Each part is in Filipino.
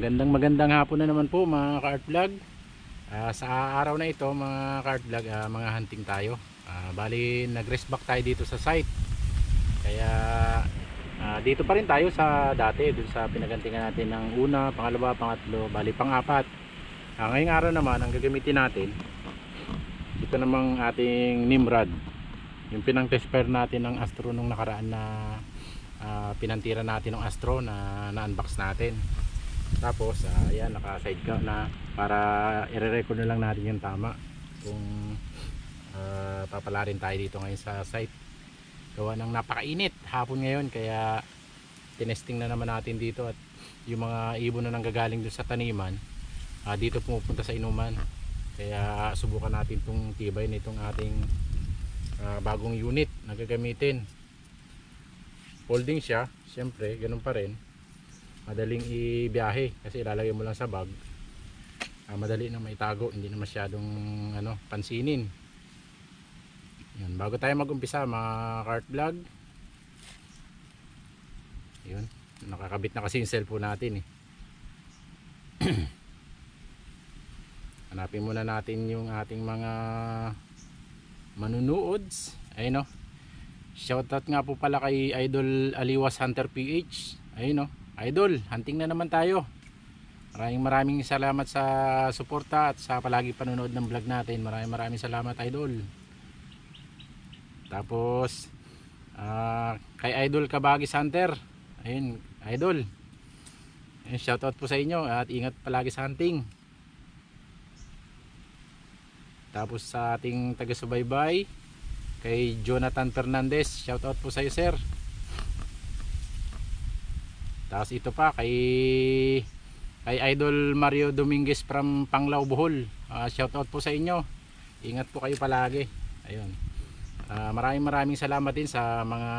Magandang hapon na naman po mga ka-art vlog. Sa araw na ito mga ka-art vlog, mga hunting tayo. Bali nag-rest back tayo dito sa site. Kaya dito pa rin tayo sa dati, dun sa pinagantingan natin ng una, pangalawa, pangatlo, bali pang-apat. Ngayong araw naman ang gagamitin natin, ito namang ating Nimrod. Yung pinang-test pair natin ng Astro nung nakaraan na pinantira natin ng Astro na na-unbox natin. Tapos ayan, naka side count na para i-record na lang natin yung tama kung papala rin tayo dito ngayon sa site. Gawa ng napakainit hapon ngayon, kaya tinesting na naman natin dito at yung mga ibon na nanggagaling doon sa taniman dito pumupunta sa inuman. Kaya subukan natin itong tibay nitong ating bagong unit na gagamitin. Folding siya, syempre ganun pa rin. Madaling ibiyahe kasi ilalagay mo lang sa bag. Madali na maitago, hindi na masyadong pansinin. Yun, bago tayo mag-umpisa mga ka-art vlog, yun, nakakabit na kasi yung cellphone natin Hanapin muna natin yung ating mga manunuods. Ayun, no? Shoutout nga po pala kay Idol Aliwas Hunter PH. Ayun, no? Idol, hunting na naman tayo. Maraming salamat sa suporta at sa palagi panonood ng vlog natin. Maraming salamat, Idol. Tapos kay Idol Kabagis Hunter, ayun, Idol, shoutout po sa inyo at ingat palagi sa hunting. Tapos sa ating taga-subaybay kay Jonathan Fernandez, shoutout po sa iyo, sir. Tapos ito pa kay Idol Mario Dominguez from Panglao, Bohol, shoutout po sa inyo. Ingat po kayo palagi. Ayun. Maraming salamat din sa mga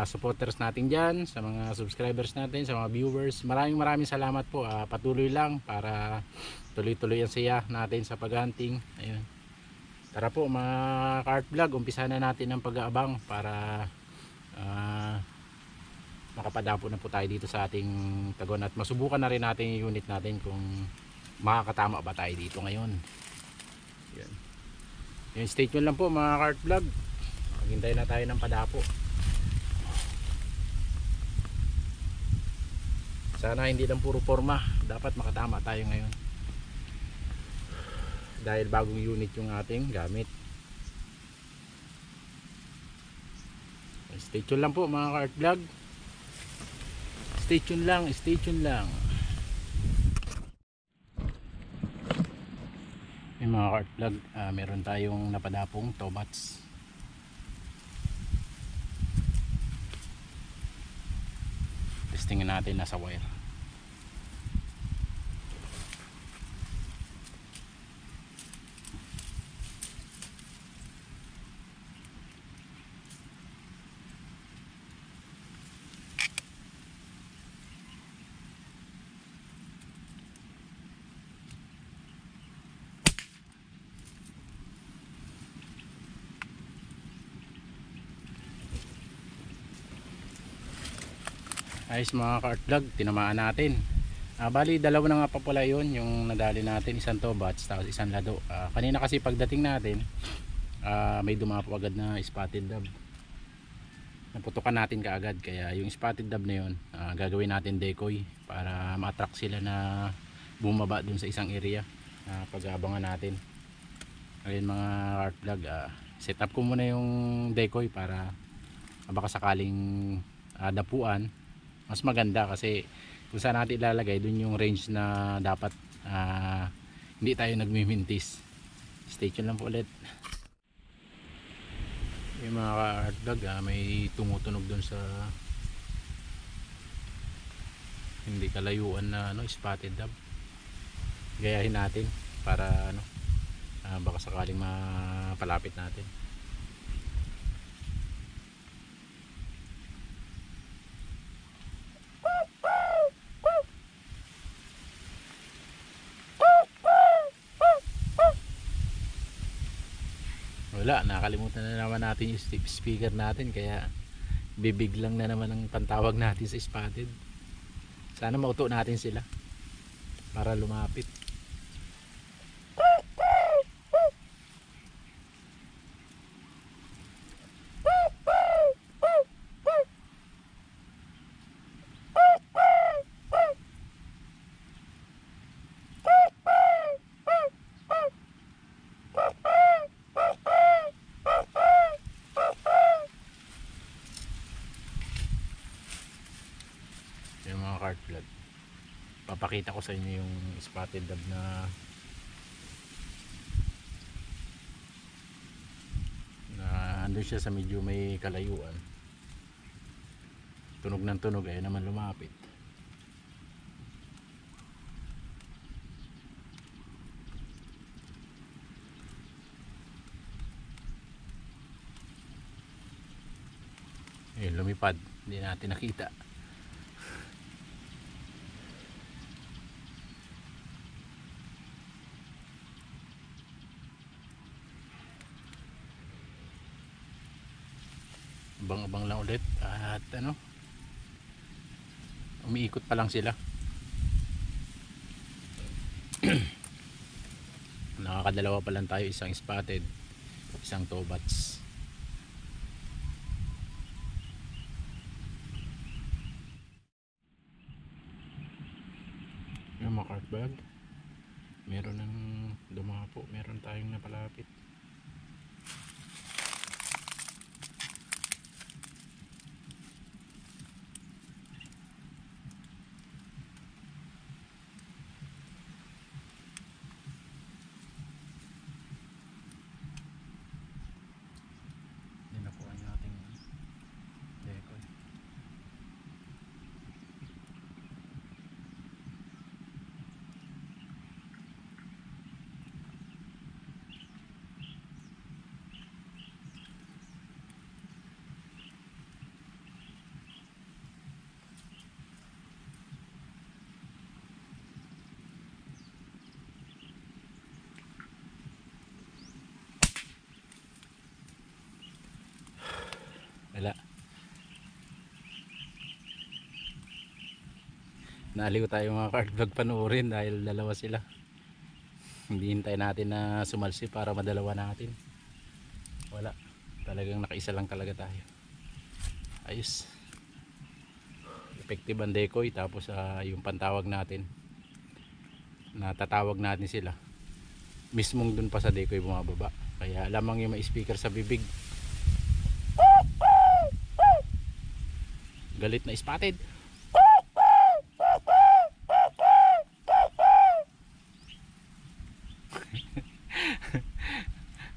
supporters natin dyan, sa mga subscribers natin, sa mga viewers. Maraming salamat po. Patuloy lang para tuloy-tuloy ang saya natin sa paghunting. Ayun. Tara po mga ka-art vlog, umpisa na natin ang pag-aabang para makapadapo na po tayo dito sa ating tagon at masubukan na rin natin yung unit natin kung makakatama ba tayo dito ngayon. Yan. Yung stay tuned lang po mga ka-art vlog, maghintay na tayo ng padapo. Sana hindi lang puro forma, dapat makatama tayo ngayon dahil bagong unit yung ating gamit. Stay tuned lang po mga ka-art vlog. Stay tuned lang, stay tuned lang. May mga ka-art vlog, meron tayong napadapong tobats. Testingin natin nasa wire. Ayos mga ka-art vlog, tinamaan natin. Bali dalawa na nga pa pala yun yung nadali natin, isang tobats tapos isang lado. Kanina kasi pagdating natin may dumapo agad na spotted dove. Naputukan natin kaagad, kaya yung spotted dove na yun gagawin natin decoy para ma-attract sila na bumaba dun sa isang area pag-aabangan natin. Ayun mga ka-art vlog, set up ko muna yung decoy para baka sakaling dapuan mas maganda, kasi kung saan natin ilalagay dun yung range na dapat hindi tayo nagmimintis. Stay tuned lang po ulit. Yung mga ka-art vlog, may tumutunog dun sa hindi kalayuan na spotted dove. Gayahin natin para baka sakaling mapalapit natin. Wala, nakalimutan na naman natin yung speaker natin, kaya bibig lang na naman ang pantawag natin sa spotted. Sana mauto natin sila. para lumapit. Yung mga carp blood, papakita ko sa inyo yung spotted dove na andun siya sa medyo may kalayuan, tunog ng tunog ay naman lumapit. Ayun, lumipad, hindi natin nakita. Abang-abang lang ulit at umiikot pa lang sila. Nakakadalawa pa lang tayo, isang spotted, isang tobats. Yung mga carp bag, meron ng dumapo, meron tayong napalapit. Wala. Naaliw tayo mga carp vlog panoorin dahil dalawa sila. Hindi hintay natin na sumalsi para madalawa natin. Wala. Talagang nakaisa lang talaga tayo. Ayos. Effective ang decoy, tapos yung pantawag natin. Natatawag natin sila. Mismong dun pa sa decoy bumababa. Kaya lamang yung may speaker sa bibig. Galit na spotted.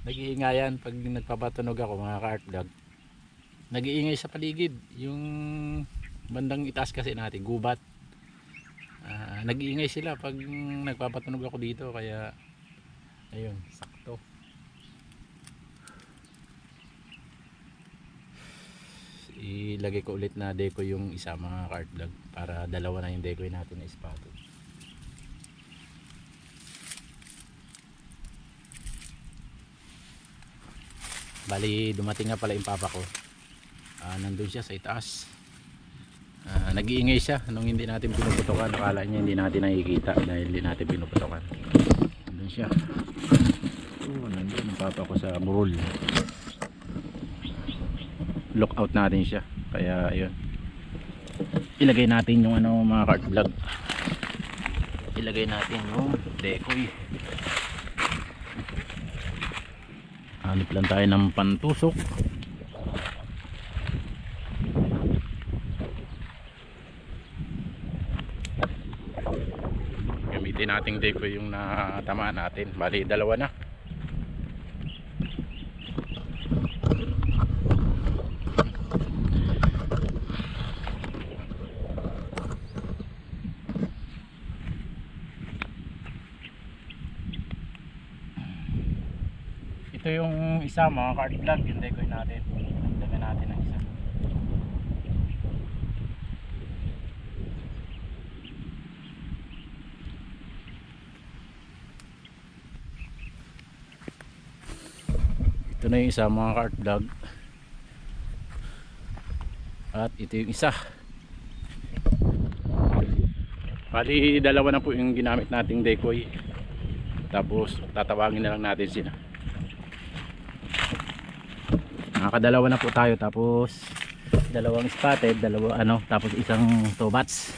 Nag-iingayan pag nagpapatunog ako mga carp vlog. Nag-iingay sa paligid. Yung bandang itaas kasi natin, gubat. Nag-iingay sila pag nagpapatunog ako dito. Kaya ayun, sakto. Ilagay ko ulit na decoy yung isa mga carp vlog para dalawa na yung decoy natin na spotted. Bali dumating nga pala yung papa ko. Nandun siya sa itaas. Nag-iingay siya nung hindi natin pinuputokan. Akala niya hindi natin nakikita dahil hindi natin pinuputokan. Nandun siya. Nandun yung papa ko sa burol. Look out natin siya, kaya ayun, ilagay natin yung mga carp vlog, ilagay natin yung decoy. Hanip lang tayo ng pantusok. Gamitin nating decoy yung natamaan natin. Bali dalawa na. Ito yung isa mga carp vlog, yung decoy natin. Dagdagan natin ng isa. Ito na yung isa mga carp vlog. At ito yung isa. Bali dalawa na po yung ginamit nating decoy. Tapos tatawagin na lang natin sila. Nakakadalawa na po tayo, tapos dalawang spotted, tapos isang tobats.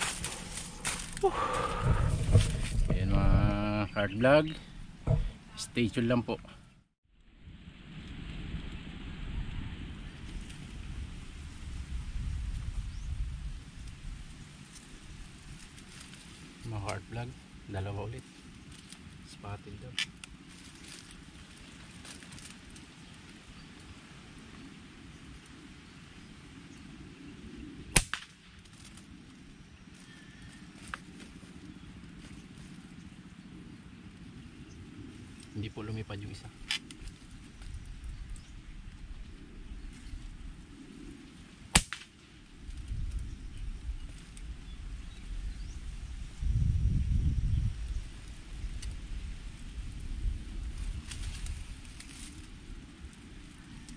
Ayan mga card vlog, stay tuned lang po. Mga card vlog, dalawa ulit spotted daw. Hindi po lumipad yung isa.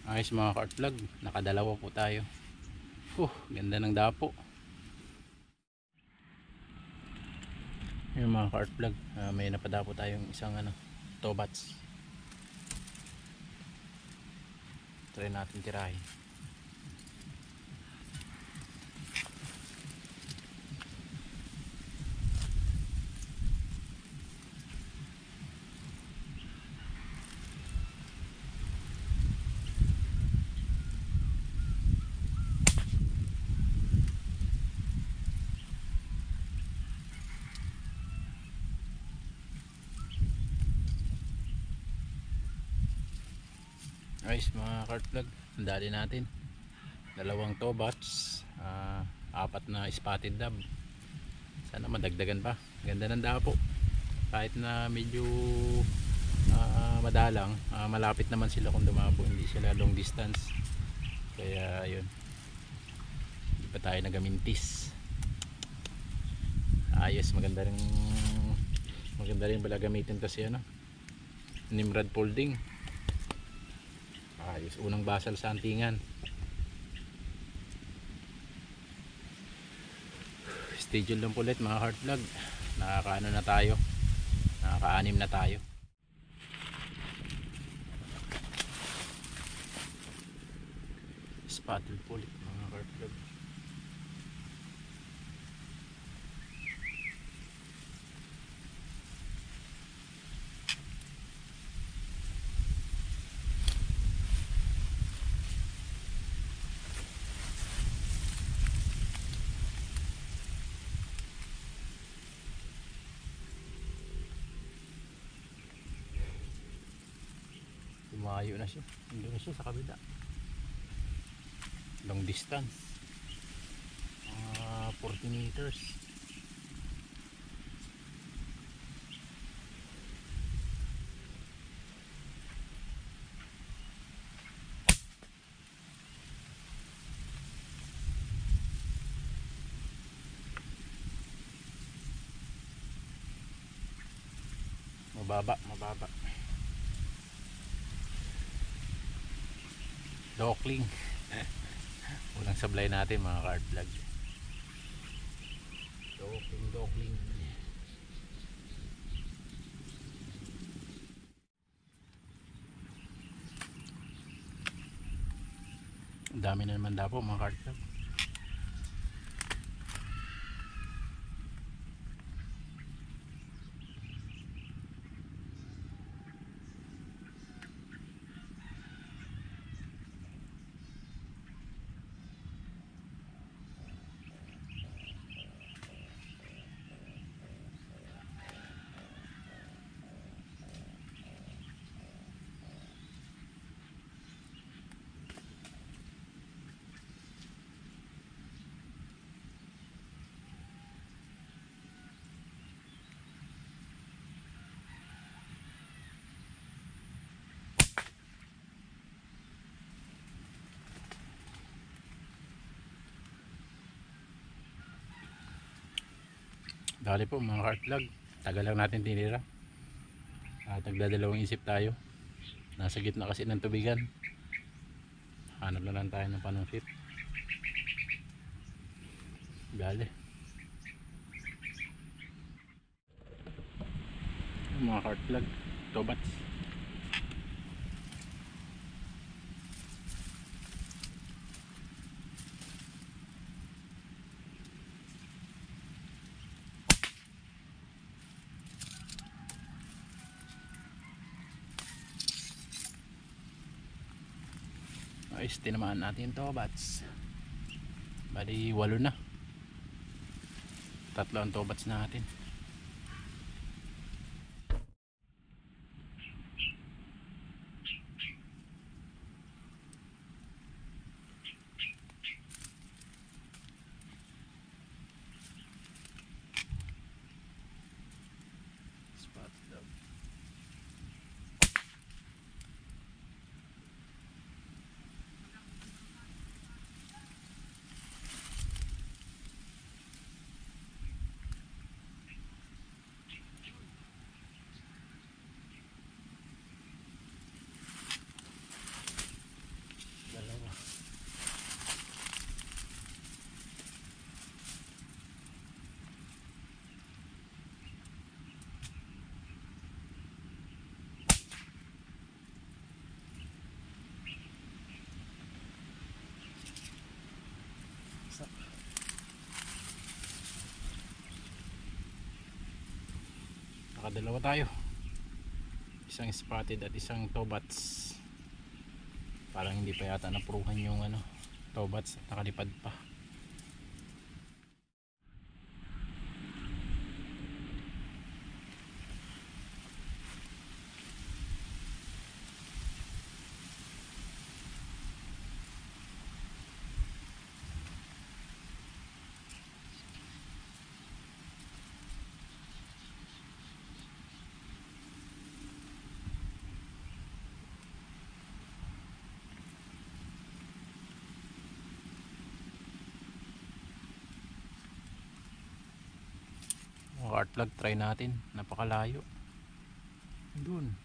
Ayos mga cart vlog, nakadalawa po tayo. Ganda ng dapo. Yung mga cart vlog, may napadapo tayong isang tobats. Try natin tirahin. Ayos mga cart vlog, ang dali natin. Dalawang tobats, apat na spotted dab. Sana madagdagan pa. Ganda ng dapo. Kahit na medyo madalang, malapit naman sila kung dumapo, hindi sila long distance. Kaya yun, hindi pa tayo nagamintis. Ayos, maganda rin pala gamitin to si Nimrod folding. Ayos, unang basal sa antingan. Stay tuned lang po ulit mga heart vlog. Nakaka-6 na tayo. Spotted po ulit mga heart vlog. Lumayo na siya. Hindi na siya sa kabila. Long distance. 40 meters. Mababa. Dokling. Unang sablay natin mga card vlog. Dokling. Ang dami na naman dapo mga card vlog. Dali po mga cart vlog, tagal lang natin tinira at nagdadalawang isip tayo. Nasa gitna kasi ng tubigan, hanap na lang tayo ng panungkit. Dali. mga cart vlog, tobats. Ayos, tinamaan natin to bats. Bali 8 na. 3 ang tobats natin. Spot dog. Nakadalawa tayo, isang spotted at isang tobats. Parang hindi pa yata napuruhan yung tobats at nakalipad pa. Art vlog, try natin, napakalayo dun.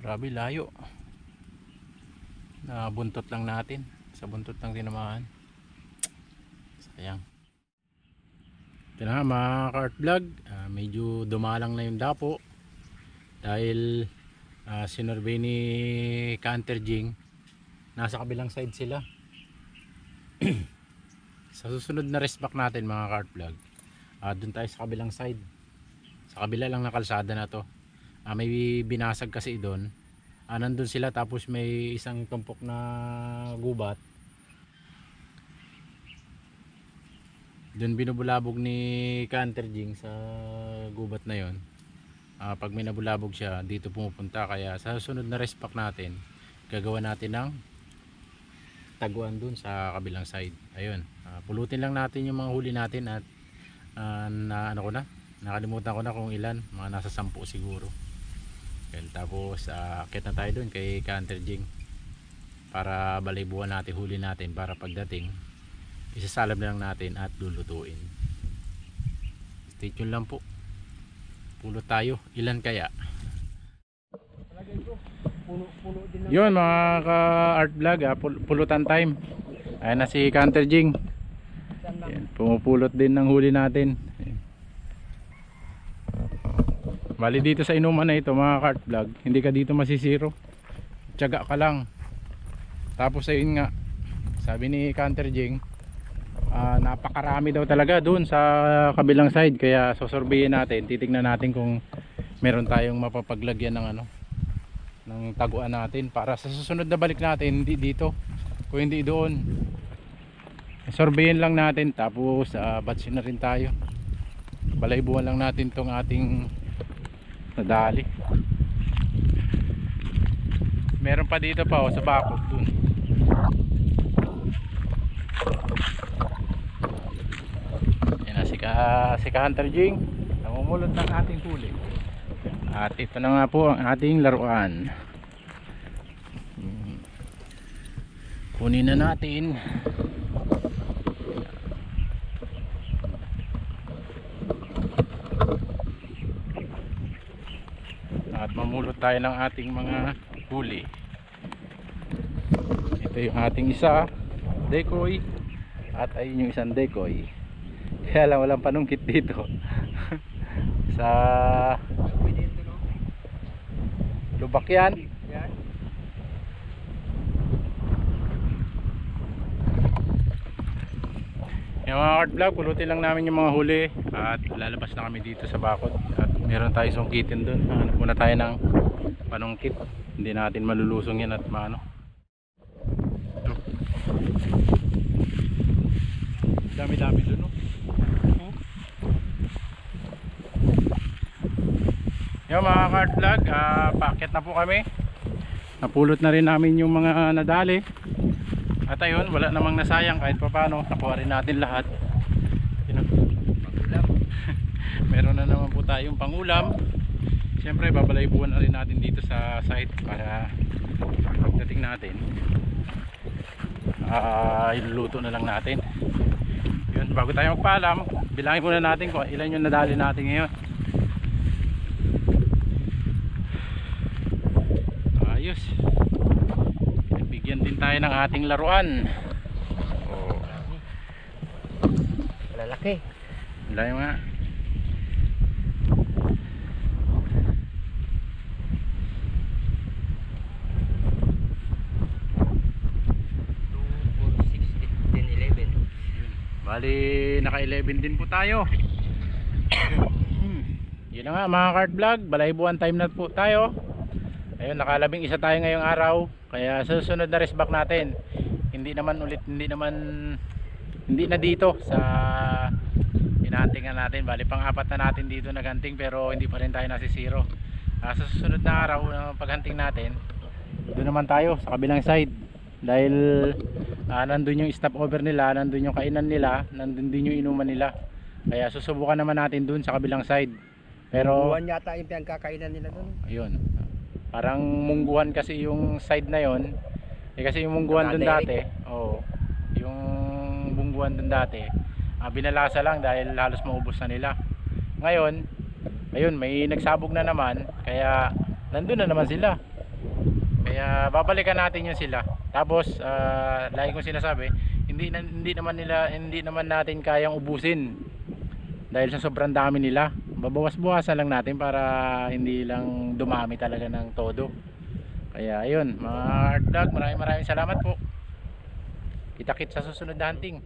Grabe layo, nabuntot lang natin, sa buntot lang tinamaan. Sayang. Ito na mga cart vlog, medyo dumalang na yung dapo dahil sinurvey ni Canterjing, nasa kabilang side sila. Sa susunod na rest back natin mga cart vlog, dun tayo sa kabilang side, sa kabila lang na kalsada na to. May binasag kasi doon, nandun sila, tapos may isang tumpok na gubat. Doon binubulabog ni Canterjing sa gubat na yon. Pag may nabulabog siya, dito pumupunta. Kaya sa susunod na rest pack natin, gagawa natin ng taguan dun sa kabilang side. Ayun, pulutin lang natin yung mga huli natin at nakalimutan ko na kung ilan, mga nasa 10 siguro. Ayun, tapos akit na tayo dun kay Canterjing para balaybuan natin, huli natin, para pagdating isasalab na lang natin at lulutuin. Stay tuned lang po, pulot tayo. Ilan kaya? Yun mga ka-art vlog, pulutan time. Ayan na si Canterjing, pumupulot din ng huli natin. Bali dito sa inuman na ito mga ka-art vlog, hindi ka dito masisiro, tiyaga ka lang. Tapos ayun nga, sabi ni Canterjing, napakarami daw talaga doon sa kabilang side, kaya sosorbihin natin, titignan natin kung meron tayong mapapaglagyan ng ng taguan natin para sa susunod na balik natin, hindi dito, kung hindi doon. Sorbihin lang natin, tapos batsin na rin tayo, balaybuan lang natin tong ating nadali. Meron pa dito pa sa bakod dun. Si Canterjing namumulot ng ating huli. At ito na nga po ang ating laruan. Kunin na natin. tayo ng ating mga huli. Ito yung ating isa decoy at ayun yung isang decoy. Kaya lang walang panungkit dito. Sa lubak yan. Yung mga cart vlog, pulutin lang namin yung mga huli at lalabas na kami dito sa bakod at meron tayong sungkitin dun. Hanap muna tayo ng panungkit, hindi natin malulusong yan at maano. Dami dami dun, no? Yung mga cart vlog, paakyat na po kami. Napulot na rin namin yung mga nadali. At ayun, wala namang nasayang kahit pa paano. Nakuha rin natin lahat. Meron na naman po tayong pangulam. Siyempre babalaybuan na rin natin dito sa site para pagdating natin iluluto na lang natin. Yun, bago tayo magpaalam, bilangin muna natin kung ilan yung nadali natin ngayon. Ayos. Bigyan din tayo ng ating laruan. Oh. Lalaki. Malaki nga. Bali, naka 11 din po tayo. Yun na nga mga cart vlog, balaybuan time na po tayo. Ayun, nakalabing isa tayo ngayong araw. Kaya sa susunod na rest back natin, hindi na dito sa hinahuntingan natin. Bali pang apat na natin dito naghunting pero hindi pa rin tayo nasisiro. Sa susunod na araw ng paghunting natin, doon naman tayo sa kabilang side. Dahil nandun yung stopover nila, nandun yung kainan nila, nandun din yung inuman nila. Kaya susubukan naman natin doon sa kabilang side. Pero buwan yata yung pinagkakainan nila doon. ayun. Parang mungguhan kasi yung side na yon. Kasi yung mungguhan doon dati, yung mungguhan doon dati, binalasa lang dahil halos maubos na nila. Ngayon, ayun, may nagsabog na naman, kaya nandun na naman sila. Kaya babalikan natin yun sila. Tapos, lagi kong sinasabi, hindi naman natin kayang ubusin dahil sa sobrang dami nila. Babawas-bawasan lang natin para hindi lang dumami talaga ng todo. Kaya ayun, mga cart vlog, maraming salamat po. Kita-kits sa susunod na hunting.